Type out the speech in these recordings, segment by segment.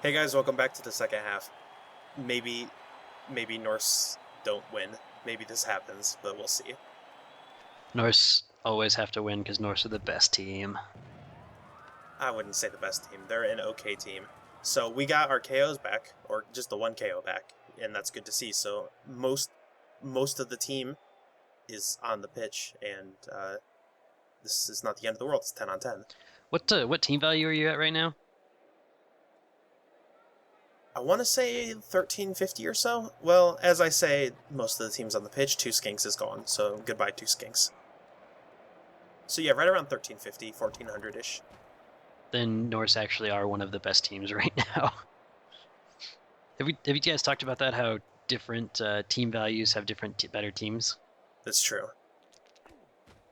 Hey guys, welcome back to the second half. Maybe, maybe Norse don't win. Maybe this happens, but we'll see. Norse always have to win because Norse are the best team. I wouldn't say the best team. They're an okay team. So we got our KOs back, or just the one KO back, and that's good to see. So most of the team is on the pitch, and this is not the end of the world. It's 10 on 10. What team value are you at right now? I want to say 1350 or so. Well, as I say, most of the team's on the pitch. Two Skinks is gone, so goodbye, two Skinks. So yeah, right around 1350, 1400-ish. Then Norse actually are one of the best teams right now. Have you guys talked about that? How different team values have different better teams? That's true.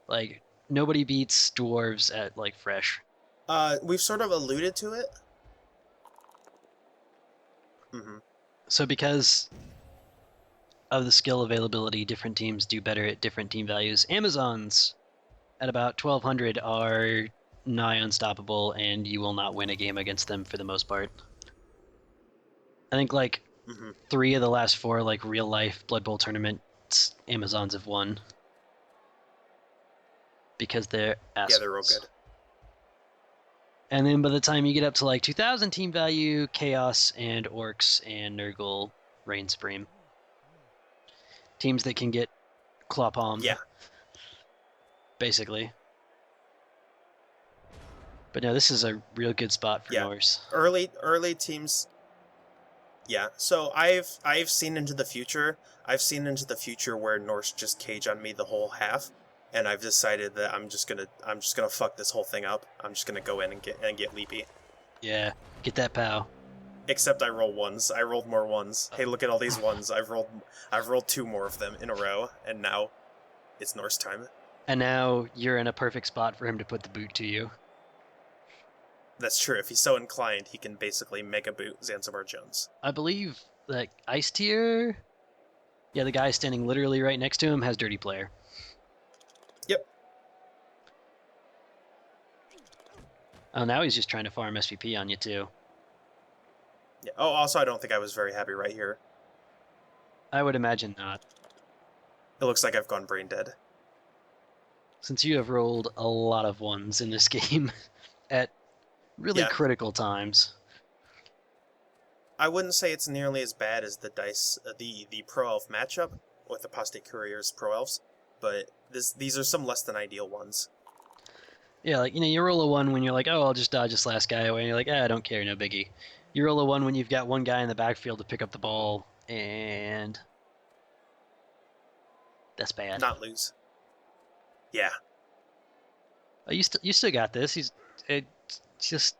Like nobody beats dwarves at like fresh. We've sort of alluded to it. Mm-hmm. So because of the skill availability, different teams do better at different team values. Amazons at about 1200 are nigh unstoppable, and you will not win a game against them for the most part. I think like Mm-hmm. 3 of the last 4 like real life Blood Bowl tournaments Amazons have won because they're Yeah, they're real assholes. good. And then by the time you get up to like 2000 team value, Chaos and Orcs and Nurgle reign supreme. Teams that can get claw palmed, Yeah, basically. But no, this is a real good spot for yeah. Norse. Early teams. Yeah. So I've seen into the future. I've seen into the future where Norse just cage on me the whole half, and I've decided that I'm just gonna fuck this whole thing up. I'm just gonna go in and get leapy. Yeah, get that pow. Except I roll ones. I rolled more ones. Hey, look at all these ones. I've rolled two more of them in a row, and now it's Norse time. And now you're in a perfect spot for him to put the boot to you. That's true. If he's so inclined, he can basically mega boot Zanzibar Jones. I believe that Ice Tier, yeah, the guy standing literally right next to him has Dirty Player. Yep. Oh, now he's just trying to farm SVP on you too. Yeah. Oh, also, I don't think I was very happy right here. I would imagine not, It looks like I've gone brain dead. since you have rolled a lot of ones in this game at really Yeah. critical times. I wouldn't say it's nearly as bad as the dice, the Pro Elf matchup with the Apostate Couriers Pro Elves, but these are some less than ideal ones. Yeah, like, you roll a 1 when you're like, oh, I'll just dodge this last guy away, and you're like, I don't care, no biggie. You roll a 1 when you've got one guy in the backfield to pick up the ball, and that's bad. Not lose. Yeah. Oh, you still got this. It's just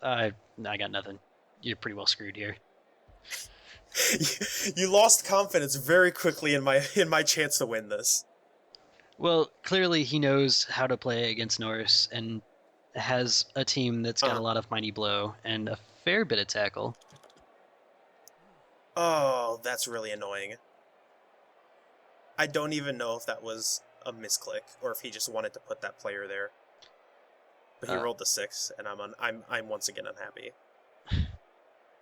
I got nothing. You're pretty well screwed here. You lost confidence very quickly in my chance to win this. Well, clearly he knows how to play against Norse and has a team that's got a Uh, lot of mighty blow and a fair bit of tackle. oh, that's really annoying. I don't even know if that was a misclick or if he just wanted to put that player there. But he Uh, rolled the 6, and I'm once again unhappy.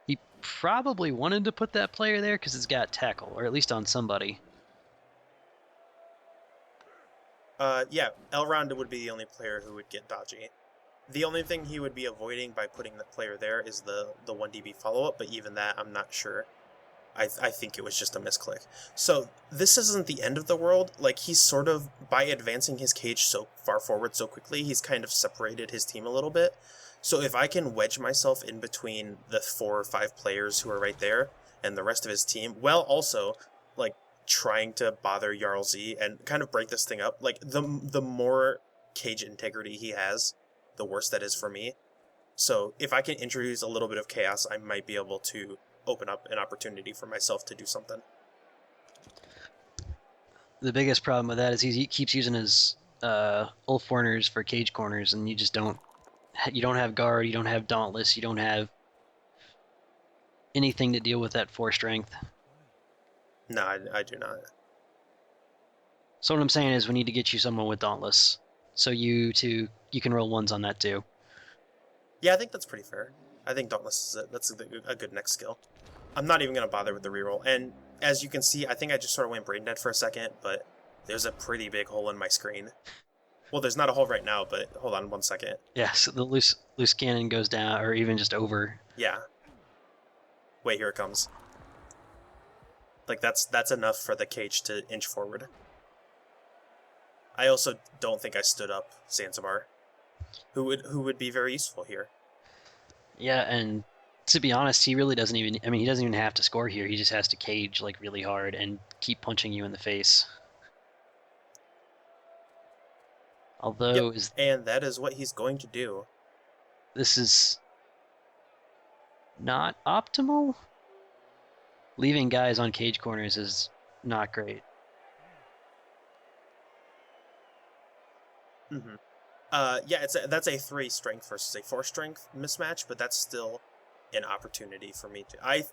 he probably wanted to put that player there because it's got tackle, or at least on somebody. Yeah, Elrond would be the only player who would get dodgy. The only thing he would be avoiding by putting the player there is the 1DB follow-up, but even that, I'm not sure. I think it was just a misclick. So, this isn't the end of the world. Like, he's sort of, by advancing his cage so far forward so quickly, he's kind of separated his team a little bit. So if I can wedge myself in between the 4 or 5 players who are right there and the rest of his team, while also, like, trying to bother Jarl Z and kind of break this thing up, like, the more cage integrity he has, the worse that is for me. So if I can introduce a little bit of chaos, I might be able to open up an opportunity for myself to do something. The biggest problem with that is he keeps using his Ulfwarners for cage corners, and you don't have guard, you don't have dauntless, you don't have anything to deal with that 4 strength. No, I do not. So what I'm saying is we need to get you someone with dauntless, so you can roll 1s on that too. Yeah, I think that's pretty fair. I think Dauntless is it. That's a good next skill. I'm not even going to bother with the reroll. And as you can see, I think I just sort of went brain dead for a second, but there's a pretty big hole in my screen. Well, there's not a hole right now, but hold on 1 second. Yeah, so the loose cannon goes down, or even just over. Yeah. Wait, here it comes. Like, that's enough for the cage to inch forward. I also don't think I stood up Zanzibar, who would be very useful here. Yeah, and to be honest, he really doesn't even. I mean, he doesn't even have to score here. He just has to cage like really hard and keep punching you in the face. Although, Yep, and that is what he's going to do. this is not optimal. Leaving guys on cage corners is not great. Mm-hmm. Yeah, that's a 3 strength versus a 4 strength mismatch, but that's still an opportunity for me to.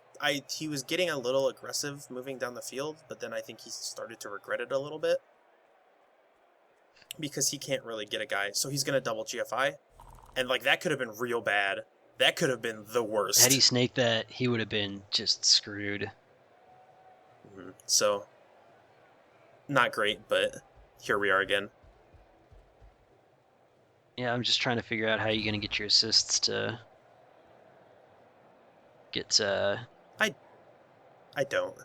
He was getting a little aggressive moving down the field, but then I think he started to regret it a little bit because he can't really get a guy, so he's gonna double GFI, and like that could have been real bad. That could have been the worst. Had he snaked that, he would have been just screwed. Mm-hmm. So, not great, but here we are again. Yeah, I'm just trying to figure out how you're gonna get your assists to get. I don't.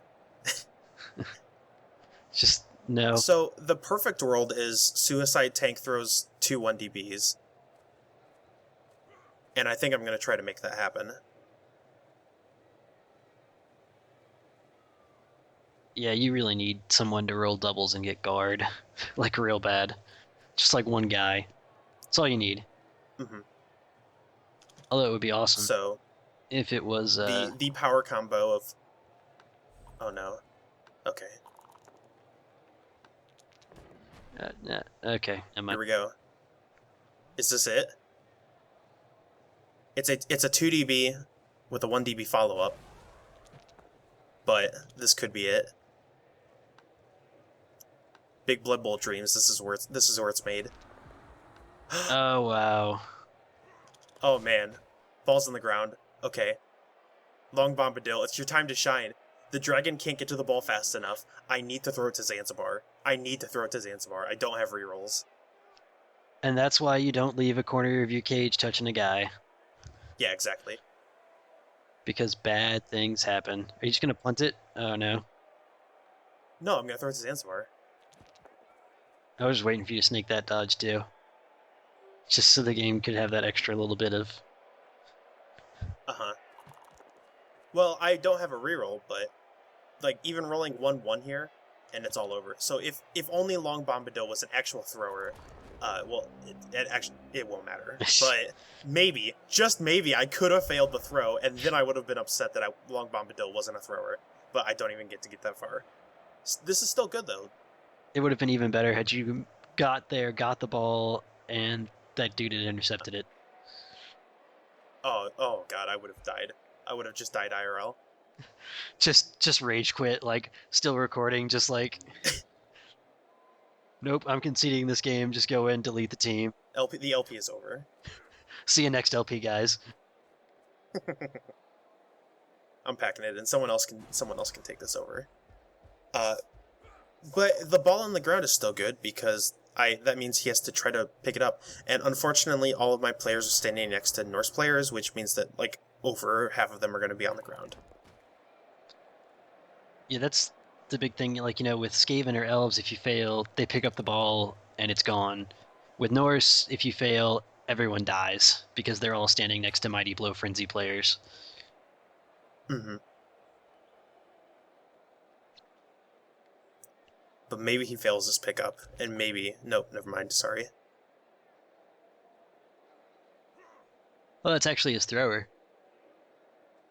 Just no. So the perfect world is Suicide Tank throws 2 1DBs. And I think I'm going to try to make that happen. Yeah, you really need someone to roll doubles and get guard, like real bad. Just like one guy. That's all you need. Mm-hmm. Although it would be awesome So if it was the power combo of. Oh no. Okay. okay. Here we go. Is this it? It's a 2DB with a 1DB follow up. But this could be it. Big Blood Bowl dreams. This is where it's made. Oh wow. Oh man. Falls on the ground. Okay. Long Bombadil, it's your time to shine. The dragon can't get to the ball fast enough. I need to throw it to Zanzibar. I don't have rerolls. And that's why you don't leave a corner of your cage touching a guy. Yeah, exactly. Because bad things happen. Are you just gonna punt it? Oh no. No, I'm gonna throw it to Zanzibar. I was just waiting for you to snake that dodge too. Just so the game could have that extra little bit of. Uh-huh. Well, I don't have a reroll, but like even rolling 1-1 here, and it's all over. So if only Long Bombadil was an actual thrower, well, it won't matter. But maybe, just maybe, I could have failed the throw, and then I would have been upset that Long Bombadil wasn't a thrower. But I don't even get to get that far. This is still good though. It would have been even better had you got there, got the ball, and that dude had intercepted it. Oh god, I would have died. I would have just died IRL. Just rage quit, like still recording, just like nope, I'm conceding this game, just go in, delete the team. The LP is over. See you next LP, guys. I'm packing it and someone else can take this over. But the ball on the ground is still good because that means he has to try to pick it up. And unfortunately, all of my players are standing next to Norse players, which means that like over half of them are going to be on the ground. Yeah, that's the big thing. Like, with Skaven or Elves, if you fail, they pick up the ball and it's gone. With Norse, if you fail, everyone dies because they're all standing next to Mighty Blow Frenzy players. Mm-hmm. But maybe he fails his pickup, and maybe... Nope, never mind, sorry. Well, that's actually his thrower.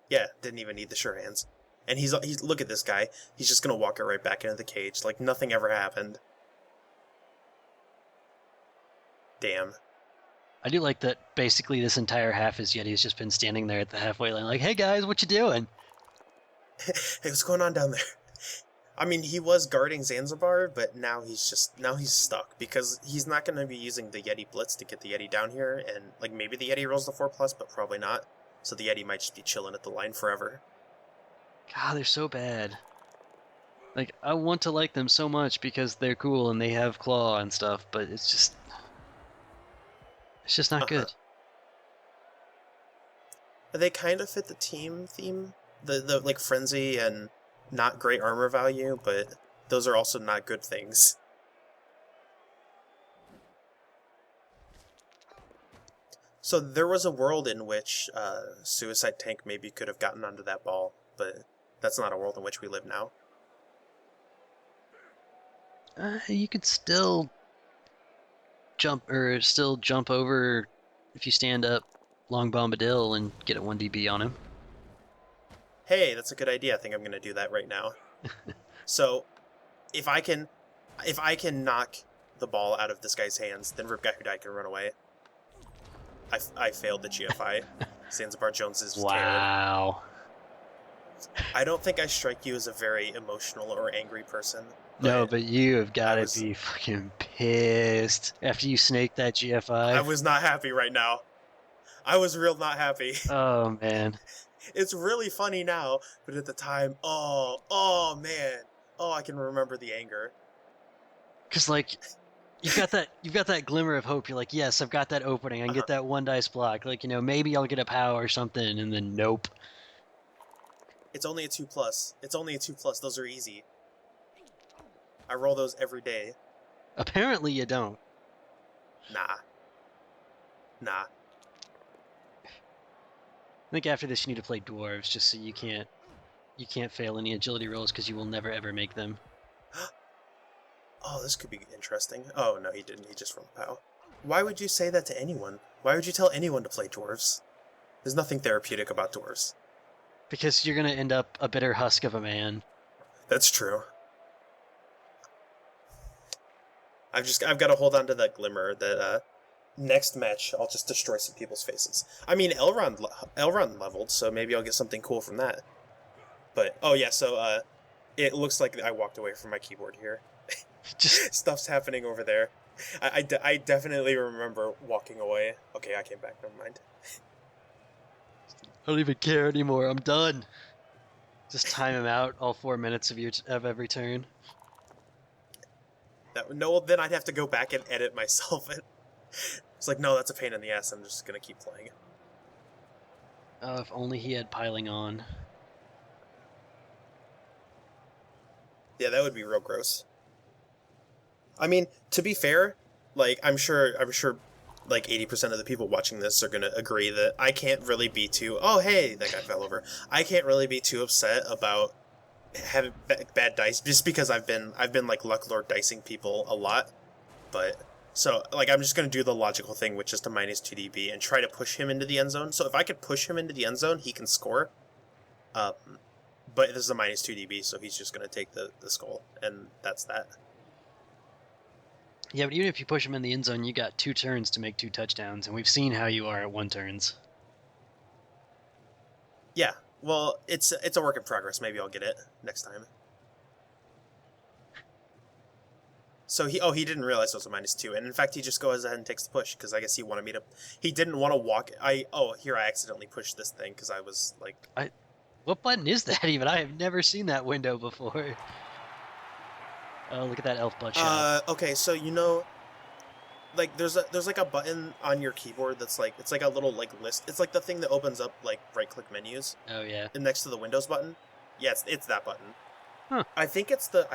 Yeah, didn't even need the sure hands. And he's look at this guy. He's just gonna walk it right back into the cage, like nothing ever happened. Damn. I do like that basically this entire half is Yeti's just been standing there at the halfway line like, hey guys, what you doing? Hey, what's going on down there? I mean, he was guarding Zanzibar, but now he's stuck because he's not going to be using the Yeti Blitz to get the Yeti down here, and like maybe the Yeti rolls the 4+, but probably not. So the Yeti might just be chilling at the line forever. God, they're so bad. Like, I want to like them so much because they're cool and they have claw and stuff, but it's just not Uh-huh. good. They kind of fit the team theme. The like frenzy and not great armor value, but those are also not good things. So there was a world in which Suicide Tank maybe could have gotten onto that ball, but that's not a world in which we live now. You could still jump over if you stand up long bombadil and get a 1 DB on him. Hey, that's a good idea. I think I'm going to do that right now. So if I can, if I can knock the ball out of this guy's hands, then Ripguy can run away. I failed the GFI. Zanzibar Jones is tear. Wow. I don't think I strike you as a very emotional or angry person. No, but you have got to was be fucking pissed after you snaked that I GFI. was not happy right now. I was real not happy. Oh man. It's really funny now, but at the time, oh man, oh I can remember the anger. Cause like you've got that glimmer of hope. You're like, yes, I've got that opening. I can Uh-huh. get that 1 dice block. Like, maybe I'll get a POW or something, and then nope. It's only a 2+. It's only a 2+. Those are easy. I roll those every day. Apparently you don't. Nah. I think after this you need to play dwarves just so you can't fail any agility rolls because you will never ever make them. Oh, this could be interesting. Oh no, he didn't. He just rolled POW. Why would you say that to anyone? Why would you tell anyone to play dwarves? There's nothing therapeutic about dwarves. Because you're gonna end up a bitter husk of a man. That's true. I've got to hold on to that glimmer that next match I'll just destroy some people's faces. I mean, Elrond leveled, so maybe I'll get something cool from that. But oh yeah, so it looks like I walked away from my keyboard here. Just Stuff's happening over there. I definitely remember walking away. Okay, I came back. Never mind. I don't even care anymore. I'm done. Just time him out all 4 minutes of every turn. No, then I'd have to go back and edit myself. It's like, no, that's a pain in the ass. I'm just gonna keep playing. Oh, if only he had piling on. Yeah, that would be real gross. I mean, to be fair, like I'm sure, like 80% of the people watching this are gonna agree that I can't really be too. Oh, hey, that guy fell over. I can't really be too upset about having bad dice just because I've been like luck lord dicing people a lot, but. So, like, I'm just going to do the logical thing with just a -2 DB and try to push him into the end zone. So if I could push him into the end zone, he can score. But this is a -2 DB, so he's just going to take the skull, and that's that. Yeah, but even if you push him in the end zone, you got 2 turns to make 2 touchdowns, and we've seen how you are at 1 turns. Yeah, well, it's a work in progress. Maybe I'll get it next time. So he didn't realize it was a -2, and in fact he just goes ahead and takes the push because I guess he wanted me to. He didn't want to walk. I accidentally pushed this thing because I was like. What button is that even? I have never seen that window before. Oh, look at that elf butt shot. Okay, so like there's like a button on your keyboard that's like it's like a little like list. It's like the thing that opens up like right click menus. Oh yeah. And next to the Windows button. Yeah, it's that button. Huh. I think that's the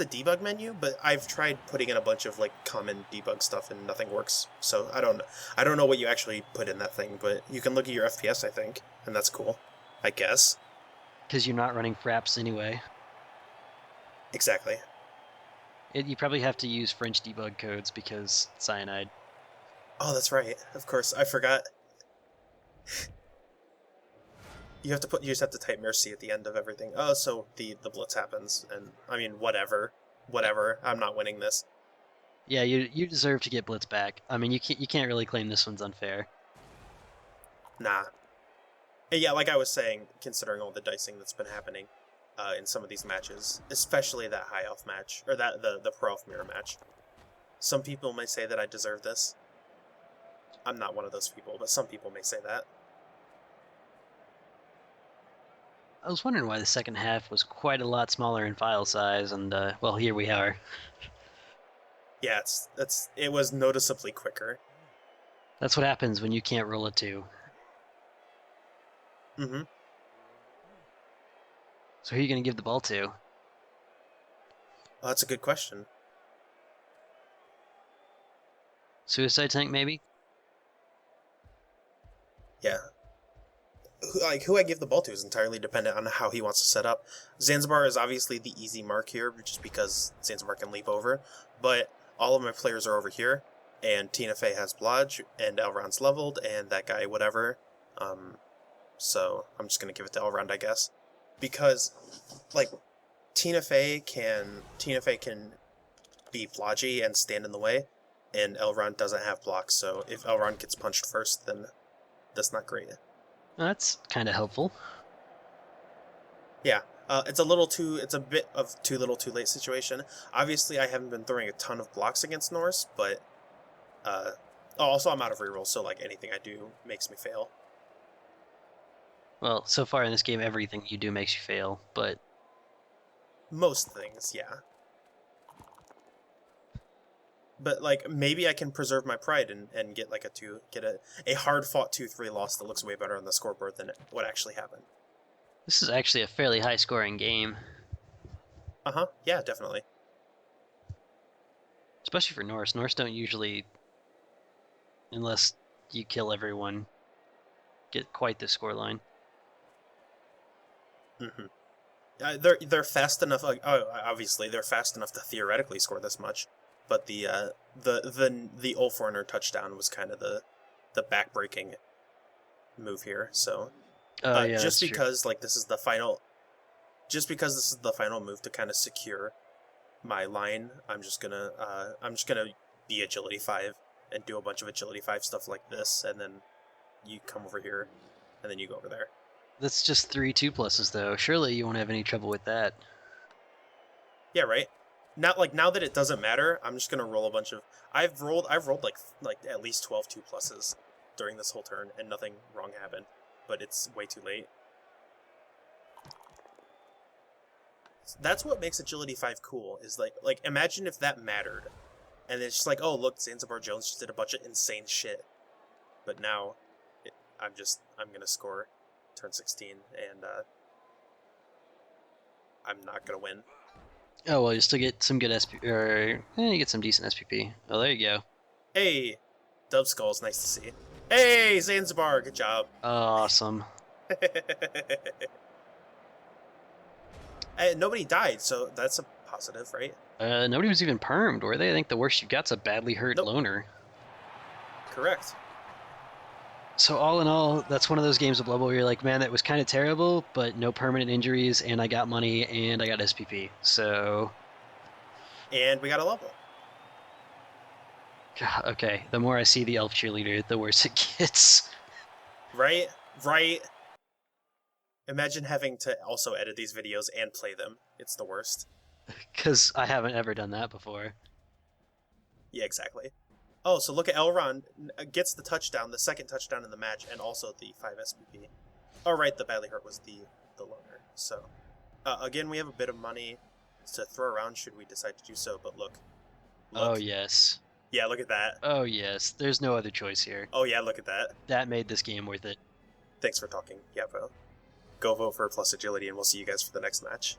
debug menu, but I've tried putting in a bunch of like common debug stuff and nothing works. So I don't know what you actually put in that thing, but you can look at your FPS, I think, and that's cool, I guess. Because you're not running fraps anyway. Exactly. You probably have to use French debug codes because cyanide. Oh, that's right. Of course, I forgot. You just have to type merci at the end of everything. Oh, so the blitz happens, and I mean whatever. I'm not winning this. Yeah, you deserve to get blitz back. I mean, you can't really claim this one's unfair. Nah. And yeah, like I was saying, considering all the dicing that's been happening in some of these matches, especially that high elf match or that the pro elf mirror match, some people may say that I deserve this. I'm not one of those people, but some people may say that. I was wondering why the second half was quite a lot smaller in file size, and well, here we are. Yeah, it was noticeably quicker. That's what happens when you can't roll a 2. Mm-hmm. So who are you going to give the ball to? Oh, that's a good question. Suicide Tank, maybe? Yeah. Who I give the ball to is entirely dependent on how he wants to set up. Zanzibar is obviously the easy mark here, just because Zanzibar can leap over. But all of my players are over here, and Tina Fey has Blodge, and Elrond's leveled, and that guy whatever. So I'm just gonna give it to Elrond, I guess, because like Tina Fey can be blodgy and stand in the way, and Elrond doesn't have blocks. So if Elrond gets punched first, then that's not great. That's kind of helpful. Yeah, it's a bit of too little, too late situation. Obviously, I haven't been throwing a ton of blocks against Norse, but also I'm out of reroll, so like anything I do makes me fail. Well, so far in this game, everything you do makes you fail, but Most things, yeah. But like maybe I can preserve my pride and get like a hard fought 2-3 loss that looks way better on the scoreboard than what actually happened. this is actually a fairly high-scoring game, Yeah, definitely. especially for Norse. Norse don't usually, unless you kill everyone, get quite the scoreline. hmm they're fast enough. Like, oh, obviously they're fast enough to theoretically score this much, but the Ulforner touchdown was kind of the backbreaking move here. So Oh yeah, just that's true. because like just because this is the final move to kind of secure my line, I'm just gonna be agility 5 and do a bunch of agility 5 stuff like this, and then you come over here, and then you go over there. That's just 3 2+s though. Surely you won't have any trouble with that. Yeah, right. Now that it doesn't matter, I'm just gonna roll a bunch of. I've rolled like at least 12 2+s during this whole turn, and nothing wrong happened. But it's way too late. That's what makes Agility 5 cool. Is like imagine if that mattered, and it's just like, oh look, Zanzibar Jones just did a bunch of insane shit. But now, I'm gonna score turn 16, and I'm not gonna win. Oh well, you still get some good or you get some decent SPP. Oh, there you go. Hey, Dub Skull's nice to see. Hey, Zanzibar, good job. Awesome. Nobody died, so that's a positive, right? Nobody was even permed, were they? I think the worst you got's a badly hurt Nope, loner. correct. So all in all, that's one of those games of Blood Bowl where you're like, man, that was kind of terrible, but no permanent injuries, and I got money, and I got SPP. So, And we got a level. God, okay, the more I see the elf cheerleader, the worse it gets. Right? Right? Imagine having to also edit these videos and play them. It's the worst. Because I haven't ever done that before. Yeah, exactly. Oh, so look at Elrond gets the touchdown, the second touchdown in the match, and also the 5 SPP. Oh, right, the badly hurt was the loner. So, again, we have a bit of money to throw around should we decide to do so, but look. Oh, yes. Yeah, look at that. Oh, yes. There's no other choice here. Oh, yeah, look at that. That made this game worth it. Thanks for talking, Yapo. Go vote for plus agility, and we'll see you guys for the next match.